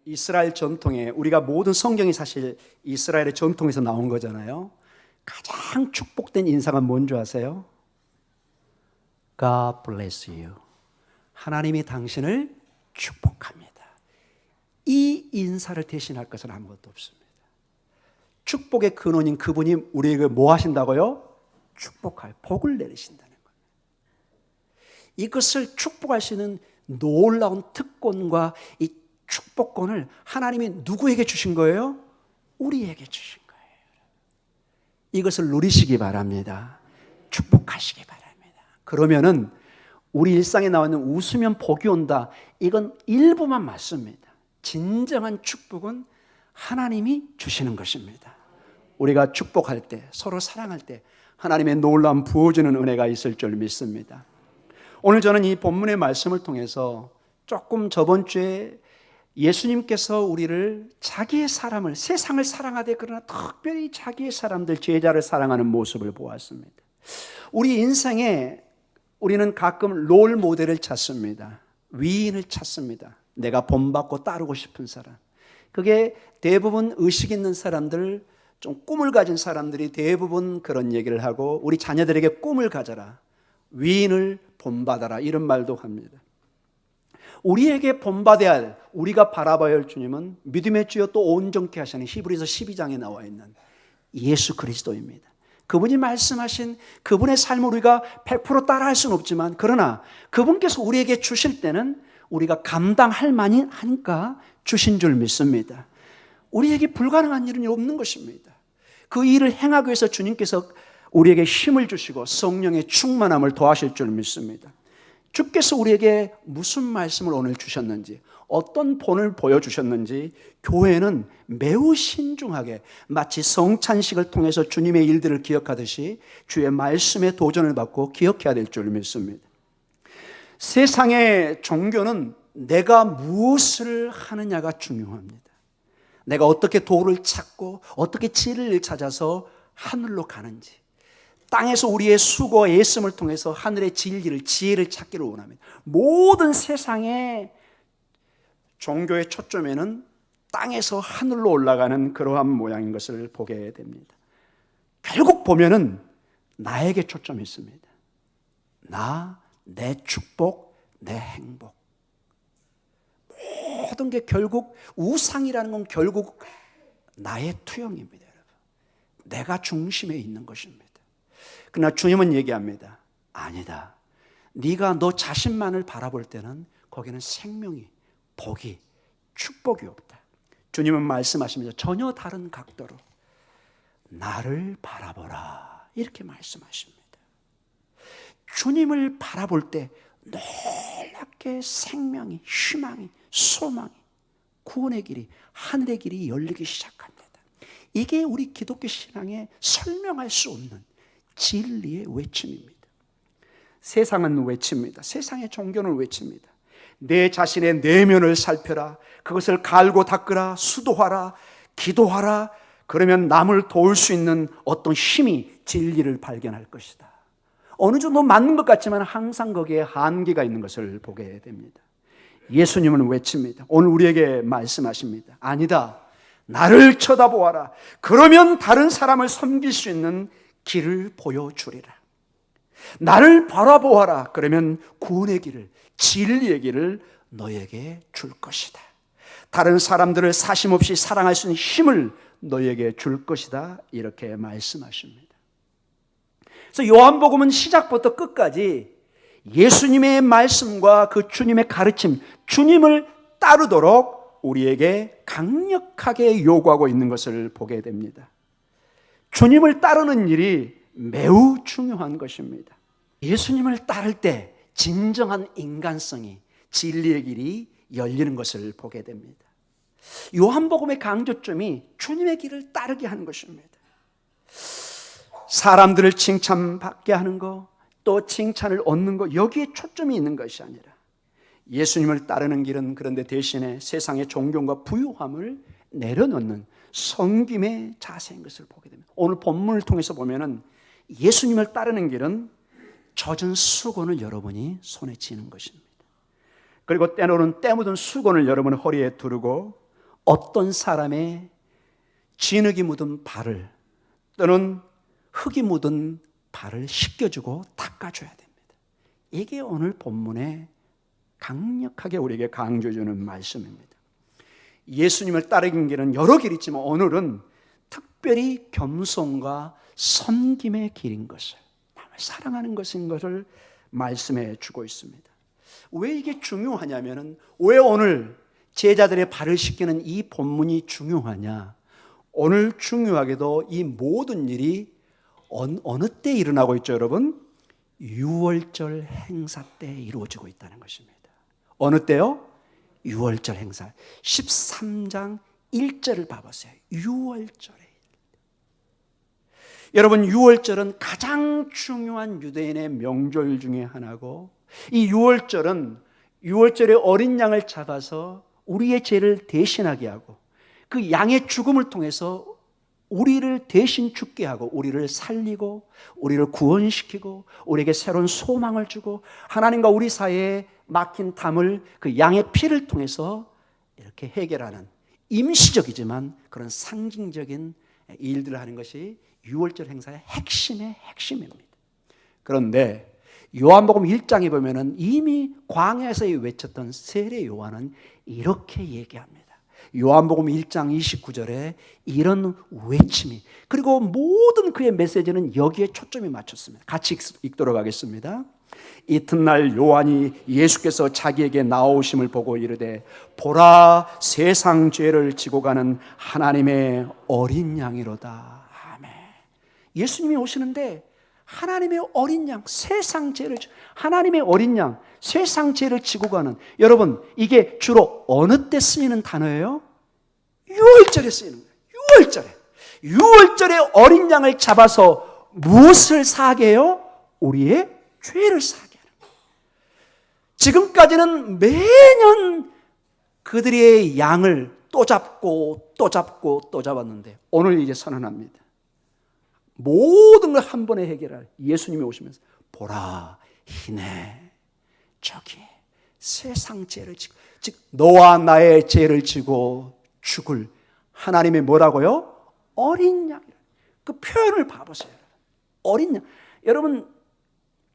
이스라엘 전통에 우리가 모든 성경이 사실 이스라엘의 전통에서 나온 거잖아요. 가장 축복된 인사가 뭔지 아세요? God bless you. 하나님이 당신을 축복합니다. 이 인사를 대신할 것은 아무것도 없습니다. 축복의 근원인 그분이 우리에게 뭐 하신다고요? 축복할 복을 내리신다는 거예요. 이것을 축복할 수 있는 놀라운 특권과 이 축복권을 하나님이 누구에게 주신 거예요? 우리에게 주신 거예요. 이것을 누리시기 바랍니다. 축복하시기 바랍니다. 그러면은 우리 일상에 나와 있는 웃으면 복이 온다, 이건 일부만 맞습니다. 진정한 축복은 하나님이 주시는 것입니다. 우리가 축복할 때, 서로 사랑할 때 하나님의 놀라운 부어주는 은혜가 있을 줄 믿습니다. 오늘 저는 이 본문의 말씀을 통해서 조금 저번 주에 예수님께서 우리를 자기의 사람을, 세상을 사랑하되 그러나 특별히 자기의 사람들, 제자를 사랑하는 모습을 보았습니다. 우리 인생에 우리는 가끔 롤 모델을 찾습니다. 위인을 찾습니다. 내가 본받고 따르고 싶은 사람. 그게 대부분 의식 있는 사람들, 좀 꿈을 가진 사람들이 대부분 그런 얘기를 하고, 우리 자녀들에게 꿈을 가져라, 위인을 본받아라, 이런 말도 합니다. 우리에게 본받아야 할, 우리가 바라봐야 할 주님은 믿음의 주여 또 온전케 하시는 히브리서 12장에 나와 있는 예수 그리스도입니다. 그분이 말씀하신 그분의 삶을 우리가 100% 따라할 수는 없지만, 그러나 그분께서 우리에게 주실 때는 우리가 감당할 만이 하니까 주신 줄 믿습니다. 우리에게 불가능한 일은 없는 것입니다. 그 일을 행하기 위해서 주님께서 우리에게 힘을 주시고 성령의 충만함을 더하실 줄 믿습니다. 주께서 우리에게 무슨 말씀을 오늘 주셨는지, 어떤 본을 보여주셨는지 교회는 매우 신중하게 마치 성찬식을 통해서 주님의 일들을 기억하듯이 주의 말씀에 도전을 받고 기억해야 될 줄 믿습니다. 세상의 종교는 내가 무엇을 하느냐가 중요합니다. 내가 어떻게 도를 찾고 어떻게 진리를 찾아서 하늘로 가는지, 땅에서 우리의 수고와 애씀을 통해서 하늘의 진리를, 지혜를 찾기를 원합니다. 모든 세상의 종교의 초점에는 땅에서 하늘로 올라가는 그러한 모양인 것을 보게 됩니다. 결국 보면은 나에게 초점이 있습니다. 나, 내 축복, 내 행복. 모든 게 결국, 우상이라는 건 결국 나의 투영입니다, 여러분. 내가 중심에 있는 것입니다. 그러나 주님은 얘기합니다. 아니다. 네가 너 자신만을 바라볼 때는 거기는 생명이, 복이, 축복이 없다. 주님은 말씀하십니다. 전혀 다른 각도로 나를 바라보라, 이렇게 말씀하십니다. 주님을 바라볼 때 놀랍게 생명이, 희망이, 소망이, 구원의 길이, 하늘의 길이 열리기 시작합니다. 이게 우리 기독교 신앙에 설명할 수 없는 진리의 외침입니다. 세상은 외칩니다. 세상의 종교는 외칩니다. 내 자신의 내면을 살펴라, 그것을 갈고 닦으라, 수도하라, 기도하라, 그러면 남을 도울 수 있는 어떤 힘이, 진리를 발견할 것이다. 어느 정도 맞는 것 같지만 항상 거기에 한계가 있는 것을 보게 됩니다. 예수님은 외칩니다. 오늘 우리에게 말씀하십니다. 아니다. 나를 쳐다보아라. 그러면 다른 사람을 섬길 수 있는 길을 보여주리라. 나를 바라보아라. 그러면 구원의 길을, 진리의 길을 너에게 줄 것이다. 다른 사람들을 사심없이 사랑할 수 있는 힘을 너에게 줄 것이다. 이렇게 말씀하십니다. 그래서 요한복음은 시작부터 끝까지 예수님의 말씀과 그 주님의 가르침, 주님을 따르도록 우리에게 강력하게 요구하고 있는 것을 보게 됩니다. 주님을 따르는 일이 매우 중요한 것입니다. 예수님을 따를 때 진정한 인간성이, 진리의 길이 열리는 것을 보게 됩니다. 요한복음의 강조점이 주님의 길을 따르게 하는 것입니다. 사람들을 칭찬받게 하는 것, 또 칭찬을 얻는 것, 여기에 초점이 있는 것이 아니라 예수님을 따르는 길은 그런데 대신에 세상의 존경과 부유함을 내려놓는 섬김의 자세인 것을 보게 됩니다. 오늘 본문을 통해서 보면은 예수님을 따르는 길은 젖은 수건을 여러분이 손에 쥐는 것입니다. 그리고 때로는 때 묻은 수건을 여러분 허리에 두르고 어떤 사람의 진흙이 묻은 발을 또는 흙이 묻은 발을 씻겨주고 닦아줘야 됩니다. 이게 오늘 본문에 강력하게 우리에게 강조해주는 말씀입니다. 예수님을 따르는 길은 여러 길이 있지만 오늘은 특별히 겸손과 섬김의 길인 것을, 남을 사랑하는 것인 것을 말씀해 주고 있습니다. 왜 이게 중요하냐면은, 왜 오늘 제자들의 발을 씻기는 이 본문이 중요하냐? 오늘 중요하게도 이 모든 일이 어느 때 일어나고 있죠, 여러분? 유월절 행사 때 이루어지고 있다는 것입니다. 어느 때요? 유월절 행사. 13장 1절을 봐보세요. 유월절에. 여러분, 유월절은 가장 중요한 유대인의 명절 중에 하나고, 이 유월절은 유월절에 어린 양을 잡아서 우리의 죄를 대신하게 하고 그 양의 죽음을 통해서 우리를 대신 죽게 하고 우리를 살리고 우리를 구원시키고 우리에게 새로운 소망을 주고 하나님과 우리 사이에 막힌 담을 그 양의 피를 통해서 이렇게 해결하는 임시적이지만 그런 상징적인 일들을 하는 것이 유월절 행사의 핵심의 핵심입니다. 그런데 요한복음 1장에 보면은 이미 광야에서 외쳤던 세례 요한은 이렇게 얘기합니다. 요한복음 1장 29절에 이런 외침이, 그리고 모든 그의 메시지는 여기에 초점이 맞췄습니다. 같이 읽도록 하겠습니다. 이튿날 요한이 예수께서 자기에게 나오심을 보고 이르되 보라, 세상 죄를 지고 가는 하나님의 어린 양이로다. 아멘. 예수님이 오시는데 하나님의 어린 양, 세상 죄를, 하나님의 어린 양, 세상 죄를 지고 가는, 여러분 이게 주로 어느 때 쓰이는 단어예요? 유월절에 쓰이는 거예요. 유월절에 어린 양을 잡아서 무엇을 사게 해요? 우리의 죄를 사게 하는 거예요. 지금까지는 매년 그들의 양을 또 잡고 또 잡고 또 잡았는데 오늘 이제 선언합니다. 모든 걸 한 번에 해결할 예수님이 오시면서 보라, 이네 저기 세상 죄를 지고, 즉 너와 나의 죄를 지고 죽을 하나님의 뭐라고요? 어린 양. 그 표현을 봐보세요. 어린 양. 여러분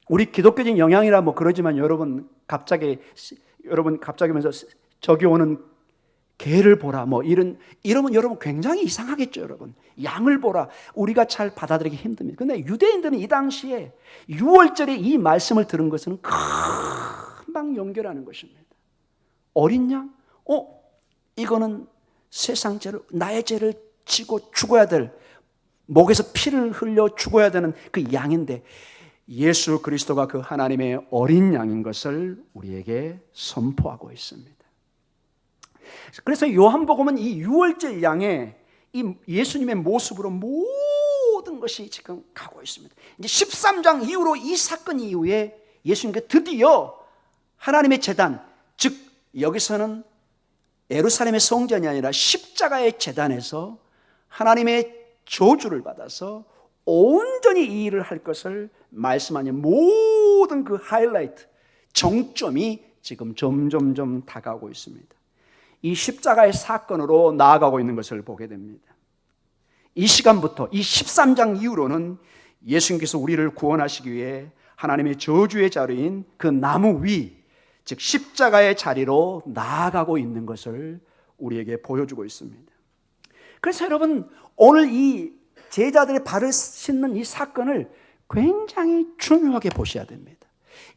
우리 기독교적인 영향이라 뭐 그러지만 여러분 갑자기 하면서 저기 오는 개를 보라 뭐 이러면 여러분 굉장히 이상하겠죠. 여러분 양을 보라, 우리가 잘 받아들이기 힘듭니다. 그런데 유대인들은 이 당시에 유월절에 이 말씀을 들은 것은 금방 연결하는 것입니다. 어린 양? 이거는 세상 죄를, 나의 죄를 지고 죽어야 될, 목에서 피를 흘려 죽어야 되는 그 양인데 예수 그리스도가 그 하나님의 어린 양인 것을 우리에게 선포하고 있습니다. 그래서 요한복음은 이 유월절 양의 이 예수님의 모습으로 모든 것이 지금 가고 있습니다. 이제 13장 이후로 이 사건 이후에 예수님께 드디어 하나님의 제단, 즉 여기서는 예루살렘의 성전이 아니라 십자가의 제단에서 하나님의 저주를 받아서 온전히 이 일을 할 것을 말씀하니 모든 그 하이라이트, 정점이 지금 점점 다가오고 있습니다. 이 십자가의 사건으로 나아가고 있는 것을 보게 됩니다. 이 시간부터 이 13장 이후로는 예수님께서 우리를 구원하시기 위해 하나님의 저주의 자리인 그 나무 위, 즉 십자가의 자리로 나아가고 있는 것을 우리에게 보여주고 있습니다. 그래서 여러분 오늘 이 제자들의 발을 씻는 이 사건을 굉장히 중요하게 보셔야 됩니다.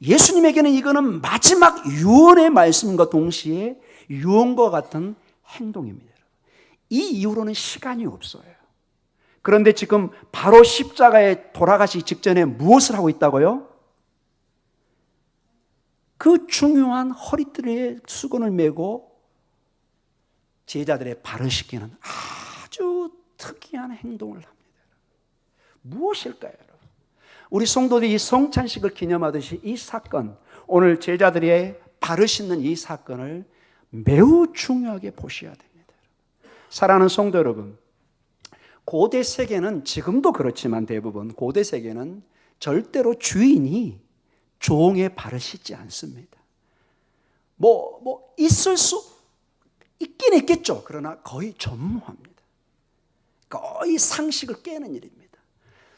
예수님에게는 이거는 마지막 유언의 말씀과 동시에 유언과 같은 행동입니다. 이 이후로는 시간이 없어요. 그런데 지금 바로 십자가에 돌아가시기 직전에 무엇을 하고 있다고요? 그 중요한 허리띠에 수건을 메고 제자들의 발을 씻기는 아주 특이한 행동을 합니다. 무엇일까요, 여러분? 우리 성도들이 이 성찬식을 기념하듯이 이 사건, 오늘 제자들의 발을 씻는 이 사건을 매우 중요하게 보셔야 됩니다. 사랑하는 성도 여러분, 고대 세계는 지금도 그렇지만 대부분 고대 세계는 절대로 주인이 종의 발을 씻지 않습니다. 있을 수 있긴 있겠죠. 그러나 거의 전무합니다. 거의 상식을 깨는 일입니다.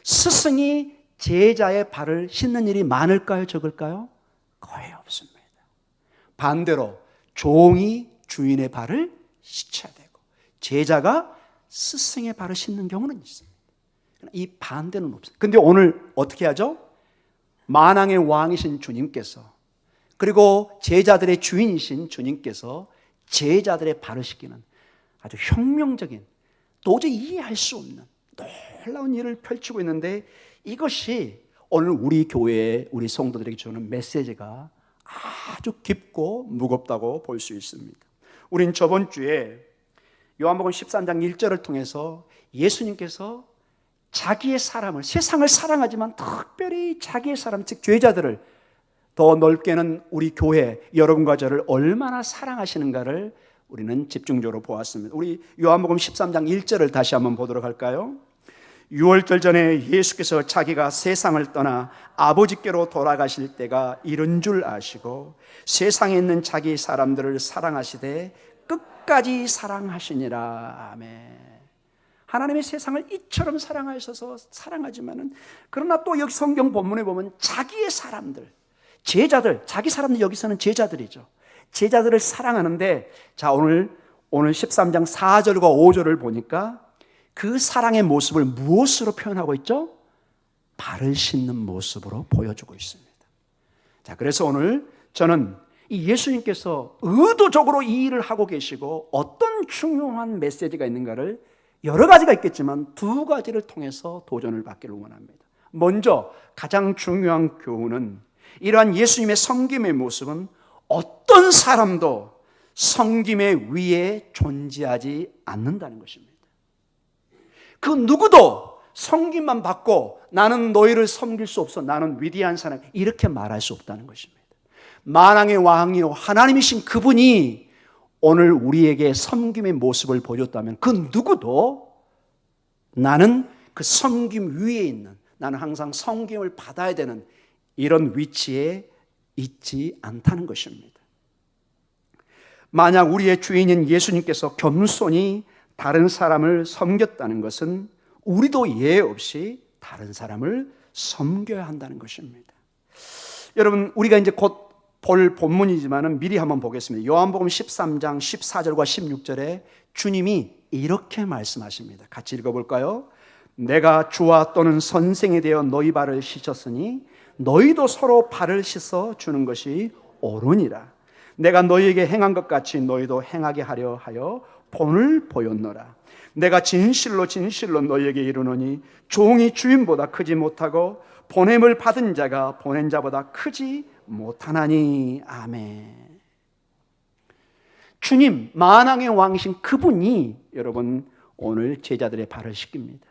스승이 제자의 발을 씻는 일이 많을까요? 적을까요? 거의 없습니다. 반대로 종이 주인의 발을 씻어야 되고 제자가 스승의 발을 씻는 경우는 있습니다. 이 반대는 없습니다. 근데 오늘 어떻게 하죠? 만왕의 왕이신 주님께서 그리고 제자들의 주인이신 주님께서 제자들의 발을 씻기는 아주 혁명적인 도저히 이해할 수 없는 놀라운 일을 펼치고 있는데 이것이 오늘 우리 교회에 우리 성도들에게 주는 메시지가 아주 깊고 무겁다고 볼 수 있습니다. 우린 저번 주에 요한복음 13장 1절을 통해서 예수님께서 자기의 사람을 세상을 사랑하지만 특별히 자기의 사람 즉 죄자들을 더 넓게는 우리 교회 여러분과 저를 얼마나 사랑하시는가를 우리는 집중적으로 보았습니다. 우리 요한복음 13장 1절을 다시 한번 보도록 할까요? 6월절 전에 예수께서 자기가 세상을 떠나 아버지께로 돌아가실 때가 이른 줄 아시고 세상에 있는 자기 사람들을 사랑하시되 끝까지 사랑하시니라. 아멘. 하나님의 세상을 이처럼 사랑하셔서 사랑하지만은 그러나 또 여기 성경 본문에 보면 자기의 사람들, 제자들, 자기 사람들 여기서는 제자들이죠. 제자들을 사랑하는데 자 오늘 13장 4절과 5절을 보니까 그 사랑의 모습을 무엇으로 표현하고 있죠? 발을 씻는 모습으로 보여주고 있습니다. 자, 그래서 오늘 저는 이 예수님께서 의도적으로 이 일을 하고 계시고 어떤 중요한 메시지가 있는가를 여러 가지가 있겠지만 두 가지를 통해서 도전을 받기를 원합니다. 먼저 가장 중요한 교훈은 이러한 예수님의 섬김의 모습은 어떤 사람도 섬김의 위에 존재하지 않는다는 것입니다. 그 누구도 섬김만 받고 나는 너희를 섬길 수 없어 나는 위대한 사람 이렇게 말할 수 없다는 것입니다. 만왕의 왕이요 하나님이신 그분이 오늘 우리에게 섬김의 모습을 보여줬다면 그 누구도 나는 그 섬김 위에 있는 나는 항상 섬김을 받아야 되는 이런 위치에 있지 않다는 것입니다. 만약 우리의 주인인 예수님께서 겸손히 다른 사람을 섬겼다는 것은 우리도 예외 없이 다른 사람을 섬겨야 한다는 것입니다. 여러분 우리가 이제 곧 볼 본문이지만 미리 한번 보겠습니다. 요한복음 13장 14절과 16절에 주님이 이렇게 말씀하십니다. 같이 읽어볼까요? 내가 주와 또는 선생이 되어 너희 발을 씻었으니 너희도 서로 발을 씻어 주는 것이 옳으니라. 내가 너희에게 행한 것 같이 너희도 행하게 하려 하여 본을 보였노라. 내가 진실로 진실로 너희에게 이르노니 종이 주인보다 크지 못하고 보냄을 받은 자가 보낸 자보다 크지 못하나니. 아멘. 주님 만왕의 왕이신 그분이 여러분 오늘 제자들의 발을 씻깁니다.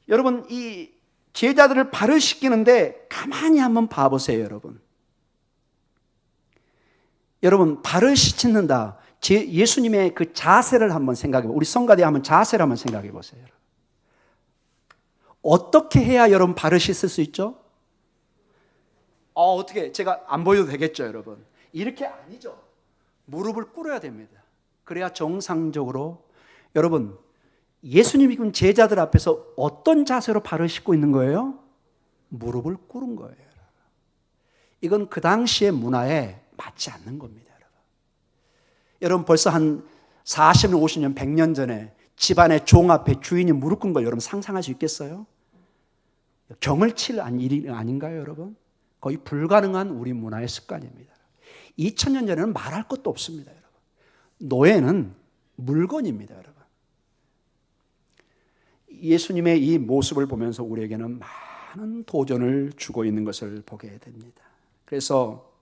여러분 이 제자들을 발을 씻기는데 가만히 한번 봐보세요. 여러분 발을 씻는다 예수님의 그 자세를 한번 생각해 보세요. 우리 성가대 한번 자세를 한번 생각해 보세요. 어떻게 해야 여러분 발을 씻을 수 있죠? 어떻게 제가 안 보여도 되겠죠, 여러분? 이렇게 아니죠. 무릎을 꿇어야 됩니다. 그래야 정상적으로 여러분 예수님이 그 제자들 앞에서 어떤 자세로 발을 씻고 있는 거예요? 무릎을 꿇은 거예요. 이건 그 당시의 문화에 맞지 않는 겁니다. 여러분 벌써 한 40년, 50년, 100년 전에 집안의 종 앞에 주인이 무릎 꿇은 걸 여러분 상상할 수 있겠어요? 경을 칠 일이 아닌가요, 여러분? 거의 불가능한 우리 문화의 습관입니다. 2000년 전에는 말할 것도 없습니다, 여러분. 노예는 물건입니다, 여러분. 예수님의 이 모습을 보면서 우리에게는 많은 도전을 주고 있는 것을 보게 됩니다. 그래서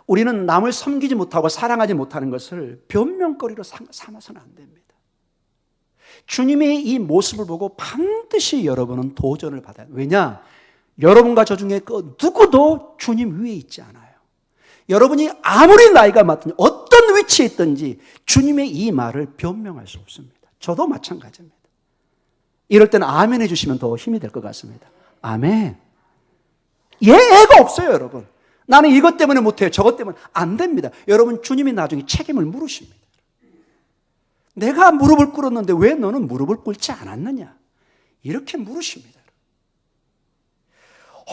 우리는 남을 섬기지 못하고 사랑하지 못하는 것을 변명거리로 삼아서는 안 됩니다. 주님의 이 모습을 보고 반드시 여러분은 도전을 받아야 해요. 왜냐? 여러분과 저 중에 그 누구도 주님 위에 있지 않아요. 여러분이 아무리 나이가 많든지 어떤 위치에 있든지 주님의 이 말을 변명할 수 없습니다. 저도 마찬가지입니다. 이럴 때는 아멘 해주시면 더 힘이 될 것 같습니다. 아멘. 예외가 없어요, 여러분. 나는 이것 때문에 못해요. 저것 때문에 안 됩니다. 여러분, 주님이 나중에 책임을 물으십니다. 내가 무릎을 꿇었는데 왜 너는 무릎을 꿇지 않았느냐? 이렇게 물으십니다.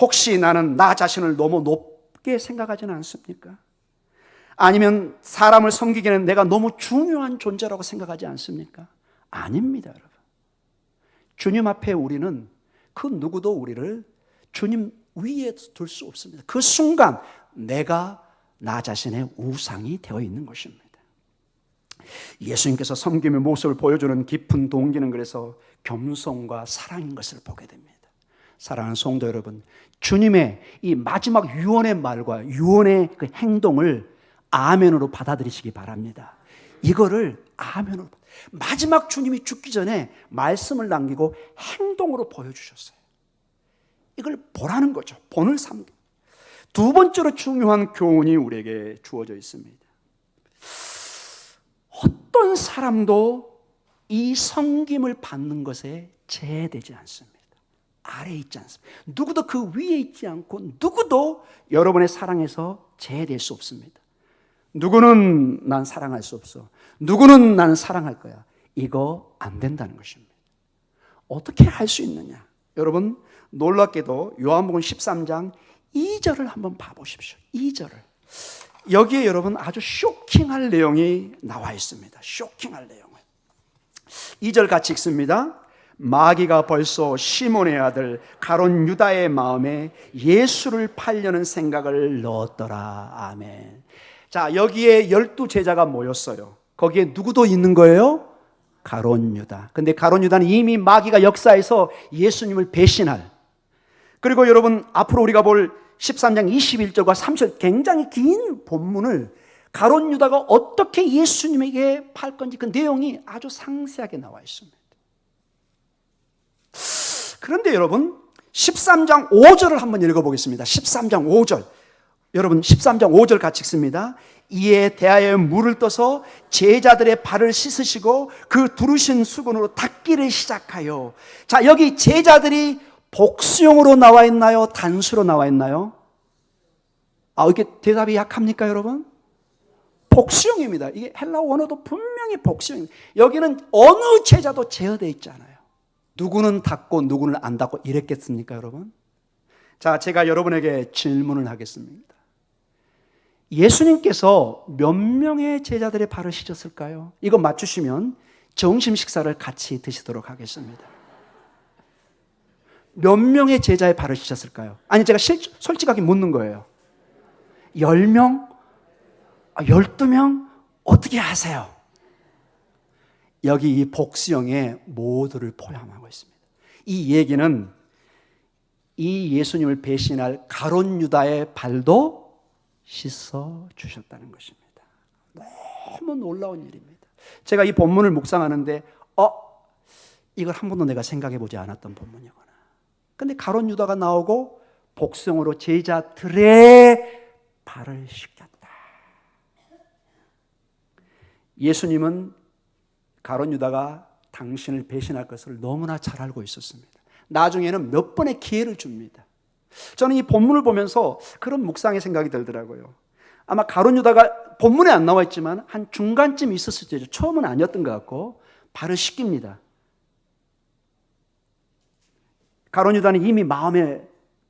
혹시 나는 나 자신을 너무 높게 생각하지는 않습니까? 아니면 사람을 섬기기에는 내가 너무 중요한 존재라고 생각하지 않습니까? 아닙니다, 여러분. 주님 앞에 우리는 그 누구도 우리를 주님 위에 둘 수 없습니다. 그 순간 내가 나 자신의 우상이 되어 있는 것입니다. 예수님께서 섬김의 모습을 보여주는 깊은 동기는 그래서 겸손과 사랑인 것을 보게 됩니다. 사랑하는 성도 여러분, 주님의 이 마지막 유언의 말과 유언의 그 행동을 아멘으로 받아들이시기 바랍니다. 이거를 아멘으로, 마지막 주님이 죽기 전에 말씀을 남기고 행동으로 보여주셨어요. 이걸 보라는 거죠. 본을 삼기. 두 번째로 중요한 교훈이 우리에게 주어져 있습니다. 어떤 사람도 이 섬김을 받는 것에 제해되지 않습니다. 아래에 있지 않습니다. 누구도 그 위에 있지 않고 누구도 여러분의 사랑에서 제해될 수 없습니다. 누구는 난 사랑할 수 없어. 누구는 난 사랑할 거야. 이거 안 된다는 것입니다. 어떻게 할 수 있느냐? 여러분, 놀랍게도 요한복음 13장 2절을 한번 봐보십시오. 2절을. 여기에 여러분 아주 쇼킹할 내용이 나와 있습니다. 쇼킹할 내용을. 2절 같이 읽습니다. 마귀가 벌써 시몬의 아들 가룟 유다의 마음에 예수를 팔려는 생각을 넣었더라. 아멘. 자, 여기에 12제자가 모였어요. 거기에 누구도 있는 거예요? 가룟 유다. 근데 가룟 유다는 이미 마귀가 역사에서 예수님을 배신할, 그리고 여러분 앞으로 우리가 볼 13장 21절과 30절 굉장히 긴 본문을 가룟 유다가 어떻게 예수님에게 팔 건지 그 내용이 아주 상세하게 나와 있습니다. 그런데 여러분 13장 5절을 한번 읽어보겠습니다. 13장 5절. 여러분 13장 5절 같이 읽습니다. 이에 대하여 물을 떠서 제자들의 발을 씻으시고 그 두르신 수건으로 닦기를 시작하여. 자, 여기 제자들이 복수형으로 나와 있나요? 단수로 나와 있나요? 이게 대답이 약합니까, 여러분? 복수형입니다. 이게 헬라어 원어도 분명히 복수형입니다. 여기는 어느 제자도 제어되어 있잖아요. 누구는 닦고 누구는 안 닦고 이랬겠습니까, 여러분? 자, 제가 여러분에게 질문을 하겠습니다. 예수님께서 몇 명의 제자들의 발을 씻었을까요? 이거 맞추시면 점심 식사를 같이 드시도록 하겠습니다. 몇 명의 제자의 발을 씻었을까요? 아니, 제가 솔직하게 묻는 거예요. 10명? 12명? 어떻게 하세요? 여기 이 복수형에 모두를 포함하고 있습니다. 이 얘기는 이 예수님을 배신할 가룟 유다의 발도 씻어 주셨다는 것입니다. 너무 놀라운 일입니다. 제가 이 본문을 묵상하는데 이걸 한 번도 내가 생각해 보지 않았던 본문이구나. 근데 가룟 유다가 나오고 복수형으로 제자들의 발을 씻겼다. 예수님은 가룟 유다가 당신을 배신할 것을 너무나 잘 알고 있었습니다. 나중에는 몇 번의 기회를 줍니다. 저는 이 본문을 보면서 그런 묵상의 생각이 들더라고요. 아마 가룟 유다가 본문에 안 나와 있지만 한 중간쯤 있었을 때죠. 처음은 아니었던 것 같고 발을 씻깁니다. 가룟 유다는 이미 마음에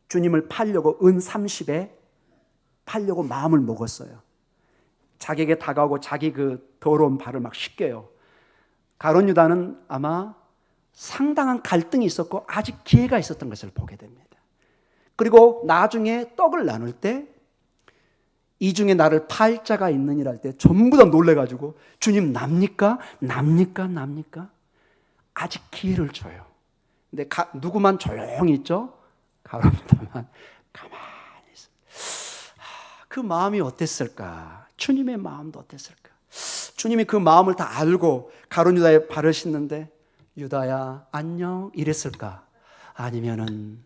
주님을 팔려고 은 30에 팔려고 마음을 먹었어요. 자기에게 다가오고 자기 그 더러운 발을 막 씻겨요. 가룟 유다는 아마 상당한 갈등이 있었고 아직 기회가 있었던 것을 보게 됩니다. 그리고 나중에 떡을 나눌 때 이 중에 나를 팔 자가 있느니라 할 때 전부 다 놀래가지고 주님 납니까? 아직 기회를 줘요. 근데 누구만 조용히 있죠? 가룟 유다만 가만히 있어요. 그 마음이 어땠을까? 주님의 마음도 어땠을까? 주님이 그 마음을 다 알고 가룟 유다의 발을 씻는데 유다야 안녕 이랬을까? 아니면은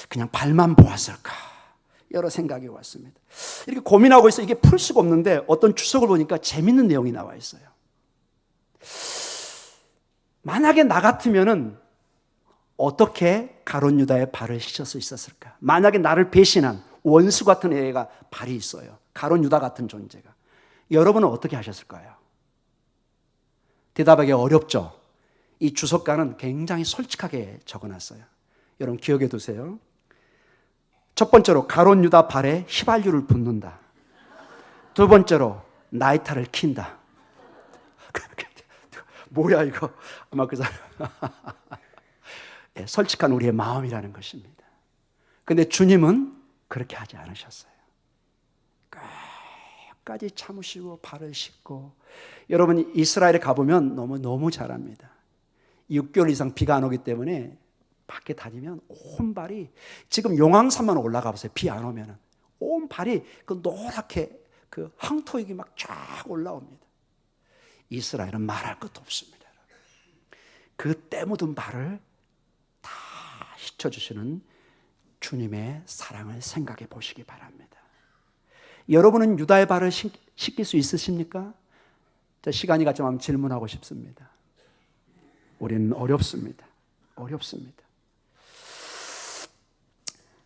그냥 발만 보았을까? 여러 생각이 왔습니다. 이렇게 고민하고 있어 이게 풀 수가 없는데 어떤 주석을 보니까 재밌는 내용이 나와 있어요. 만약에 나 같으면은 어떻게 가룟 유다의 발을 씻을 수 있었을까? 만약에 나를 배신한 원수 같은 애가 발이 있어요. 가룟 유다 같은 존재가. 여러분은 어떻게 하셨을까요? 대답하기 어렵죠. 이 주석가는 굉장히 솔직하게 적어놨어요. 여러분 기억해 두세요. 첫 번째로 가룟 유다 발에 휘발유를 붓는다. 두 번째로 나이타를 킨다. 뭐야 이거? 아마 그 사람 네, 솔직한 우리의 마음이라는 것입니다. 그런데 주님은 그렇게 하지 않으셨어요. 끝까지 참으시고 발을 씻고. 여러분 이스라엘에 가보면 너무 잘합니다. 6개월 이상 비가 안 오기 때문에 밖에 다니면 온 발이, 지금 용왕산만 올라가 보세요. 비 안 오면은 온 발이 그 노랗게 그 황토육이 막 쫙 올라옵니다. 이스라엘은 말할 것도 없습니다. 그 때 묻은 발을 다 씻어주시는 주님의 사랑을 생각해 보시기 바랍니다. 여러분은 유다의 발을 씻길 수 있으십니까? 시간이 가지만 질문하고 싶습니다. 우리는 어렵습니다.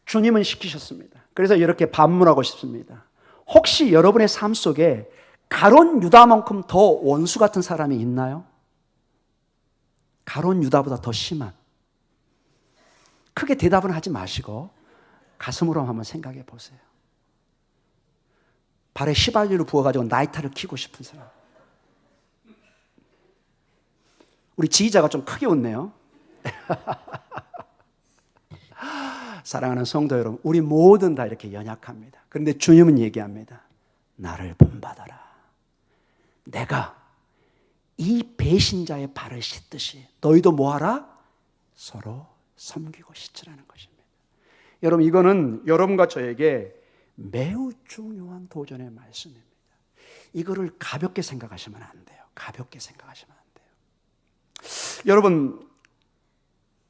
주님은 시키셨습니다. 그래서 이렇게 반문하고 싶습니다. 혹시 여러분의 삶 속에 가룟 유다만큼 더 원수 같은 사람이 있나요? 가룟 유다보다 더 심한. 크게 대답은 하지 마시고 가슴으로 한번 생각해 보세요. 발에 휘발유를 부어가지고 나이타를 켜고 싶은 사람. 우리 지휘자가 좀 크게 웃네요. 사랑하는 성도 여러분, 우리 모든 다 이렇게 연약합니다. 그런데 주님은 얘기합니다. 나를 본받아라. 내가 이 배신자의 발을 씻듯이 너희도 뭐하라? 서로 섬기고 씻으라는 것입니다. 여러분 이거는 여러분과 저에게 매우 중요한 도전의 말씀입니다. 이거를 가볍게 생각하시면 안 돼요. 여러분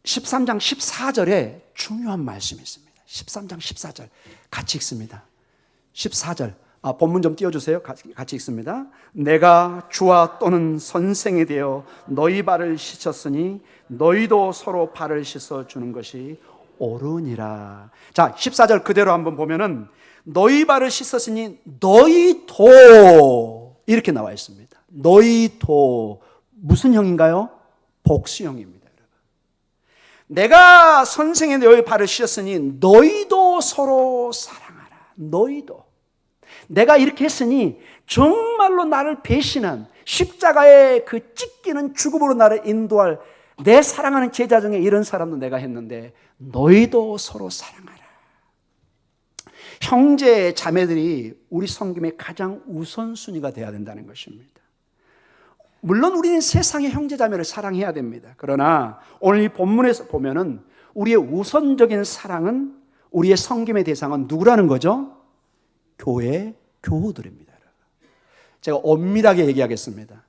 13장 14절에 중요한 말씀이 있습니다. 13장 14절 같이 읽습니다. 14절 본문 좀 띄워주세요. 같이 읽습니다. 내가 주와 또는 선생이 되어 너희 발을 씻었으니 너희도 서로 발을 씻어주는 것이 옳으니라. 자 14절 그대로 한번 보면은 너희 발을 씻었으니 너희도 이렇게 나와 있습니다. 너희도 무슨 형인가요? 복수형입니다. 내가 선생의 너희 발을 씻었으니 너희도 서로 사랑하라. 너희도. 내가 이렇게 했으니 정말로 나를 배신한 십자가의 그 찢기는 죽음으로 나를 인도할 내 사랑하는 제자 중에 이런 사람도 내가 했는데 너희도 서로 사랑하라. 형제 자매들이 우리 섬김의 가장 우선순위가 되어야 된다는 것입니다. 물론 우리는 세상의 형제자매를 사랑해야 됩니다. 그러나 오늘 이 본문에서 보면은 우리의 우선적인 사랑은, 우리의 섬김의 대상은 누구라는 거죠? 교회 교우들입니다. 제가 엄밀하게 얘기하겠습니다.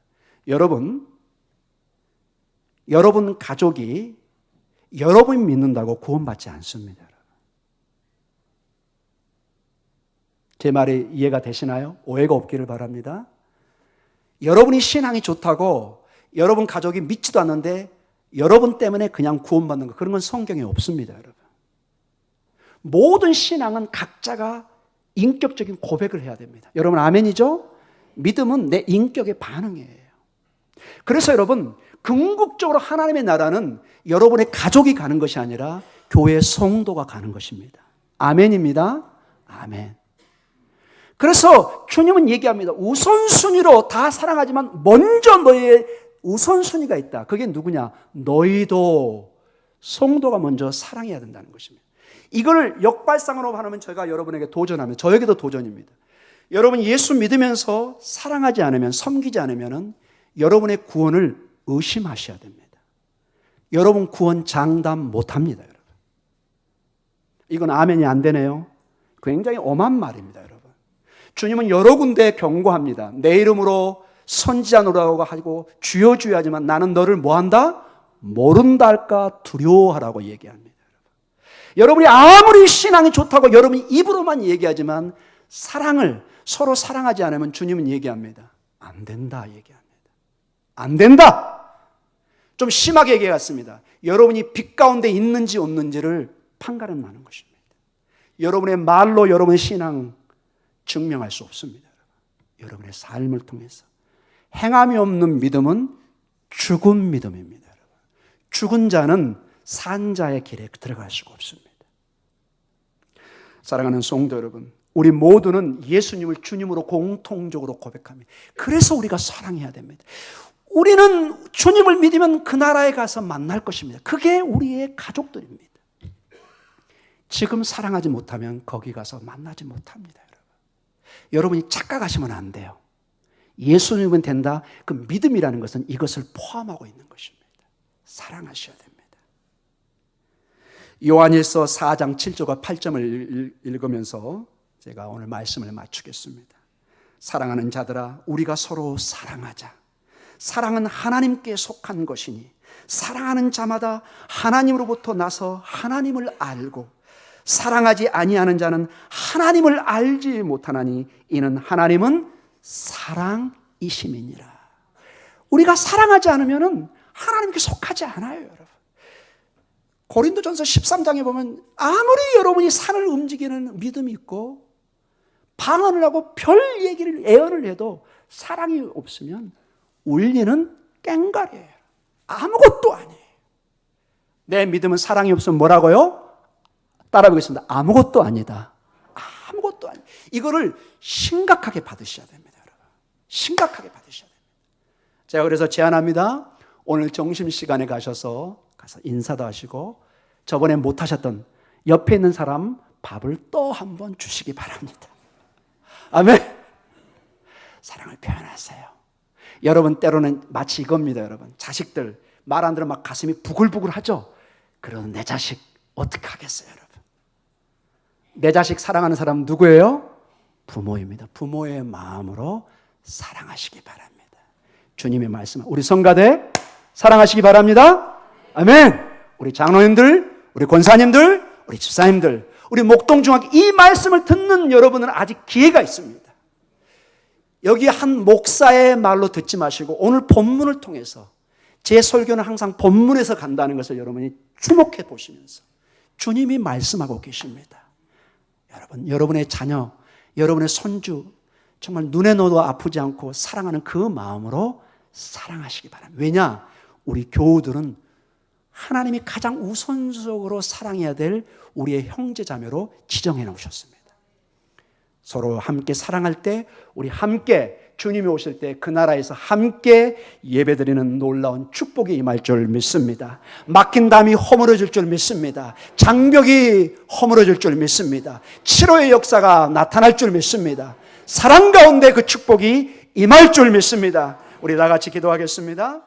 여러분 가족이 여러분이 믿는다고 구원받지 않습니다. 제 말이 이해가 되시나요? 오해가 없기를 바랍니다. 여러분이 신앙이 좋다고 여러분 가족이 믿지도 않는데 여러분 때문에 그냥 구원받는 거, 그런 건 성경에 없습니다. 여러분. 모든 신앙은 각자가 인격적인 고백을 해야 됩니다. 여러분 아멘이죠? 믿음은 내 인격의 반응이에요. 그래서 여러분 궁극적으로 하나님의 나라는 여러분의 가족이 가는 것이 아니라 교회 성도가 가는 것입니다. 아멘입니다. 아멘. 그래서 주님은 얘기합니다. 우선순위로 다 사랑하지만 먼저 너희의 우선순위가 있다. 그게 누구냐? 너희도 성도가 먼저 사랑해야 된다는 것입니다. 이걸 역발상으로 하면 제가 여러분에게 도전하면, 저에게도 도전입니다. 여러분 예수 믿으면서 사랑하지 않으면, 섬기지 않으면 여러분의 구원을 의심하셔야 됩니다. 여러분 구원 장담 못합니다. 여러분. 이건 아멘이 안 되네요. 굉장히 엄한 말입니다. 여러분. 주님은 여러 군데 경고합니다. 내 이름으로 선지자 노라고 하고 주여 주여 하지만 나는 너를 뭐한다? 모른다 할까 두려워하라고 얘기합니다. 여러분이 아무리 신앙이 좋다고 여러분이 입으로만 얘기하지만 사랑을 서로 사랑하지 않으면 주님은 얘기합니다. 안 된다 얘기합니다. 안 된다. 좀 심하게 얘기했습니다. 여러분이 빛 가운데 있는지 없는지를 판가름 나는 것입니다. 여러분의 말로 여러분의 신앙 증명할 수 없습니다. 여러분의 삶을 통해서. 행함이 없는 믿음은 죽은 믿음입니다. 죽은 자는 산 자의 길에 들어갈 수가 없습니다. 사랑하는 성도 여러분, 우리 모두는 예수님을 주님으로 공통적으로 고백합니다. 그래서 우리가 사랑해야 됩니다. 우리는 주님을 믿으면 그 나라에 가서 만날 것입니다. 그게 우리의 가족들입니다. 지금 사랑하지 못하면 거기 가서 만나지 못합니다. 여러분이 착각하시면 안 돼요. 예수님은 된다. 그 믿음이라는 것은 이것을 포함하고 있는 것입니다. 사랑하셔야 됩니다. 요한일서 4장 7절과 8절을 읽으면서 제가 오늘 말씀을 마치겠습니다. 사랑하는 자들아, 우리가 서로 사랑하자. 사랑은 하나님께 속한 것이니 사랑하는 자마다 하나님으로부터 나서 하나님을 알고 사랑하지 아니하는 자는 하나님을 알지 못하나니 이는 하나님은 사랑이심이니라. 우리가 사랑하지 않으면 하나님께 속하지 않아요, 여러분. 고린도전서 13장에 보면 아무리 여러분이 산을 움직이는 믿음이 있고 방언을 하고 별 얘기를 애언을 해도 사랑이 없으면 울리는 꽹과리예요. 아무것도 아니에요. 내 믿음은 사랑이 없으면 뭐라고요? 따라해보겠습니다. 아무것도 아니다. 아무것도 아니다. 이거를 심각하게 받으셔야 됩니다, 여러분. 심각하게 받으셔야 됩니다. 제가 그래서 제안합니다. 오늘 점심시간에 가서 인사도 하시고 저번에 못하셨던 옆에 있는 사람 밥을 또 한 번 주시기 바랍니다. 아멘. 사랑을 표현하세요. 여러분 때로는 마치 이겁니다, 여러분. 자식들 말 안 들으면 막 가슴이 부글부글 하죠. 그러는 내 자식 어떻게 하겠어요, 여러분? 내 자식 사랑하는 사람 누구예요? 부모입니다. 부모의 마음으로 사랑하시기 바랍니다. 주님의 말씀, 우리 성가대 사랑하시기 바랍니다. 아멘. 우리 장로님들, 우리 권사님들, 우리 집사님들, 우리 목동중학교 이 말씀을 듣는 여러분은 아직 기회가 있습니다. 여기 한 목사의 말로 듣지 마시고 오늘 본문을 통해서, 제 설교는 항상 본문에서 간다는 것을 여러분이 주목해 보시면서 주님이 말씀하고 계십니다. 여러분, 여러분의 자녀, 여러분의 손주 정말 눈에 넣어도 아프지 않고 사랑하는 그 마음으로 사랑하시기 바랍니다. 왜냐? 우리 교우들은 하나님이 가장 우선적으로 사랑해야 될 우리의 형제자매로 지정해 놓으셨습니다. 서로 함께 사랑할 때, 우리 함께 주님이 오실 때 그 나라에서 함께 예배드리는 놀라운 축복이 임할 줄 믿습니다. 막힌 담이 허물어질 줄 믿습니다. 장벽이 허물어질 줄 믿습니다. 치료의 역사가 나타날 줄 믿습니다. 사랑 가운데 그 축복이 임할 줄 믿습니다. 우리 다 같이 기도하겠습니다.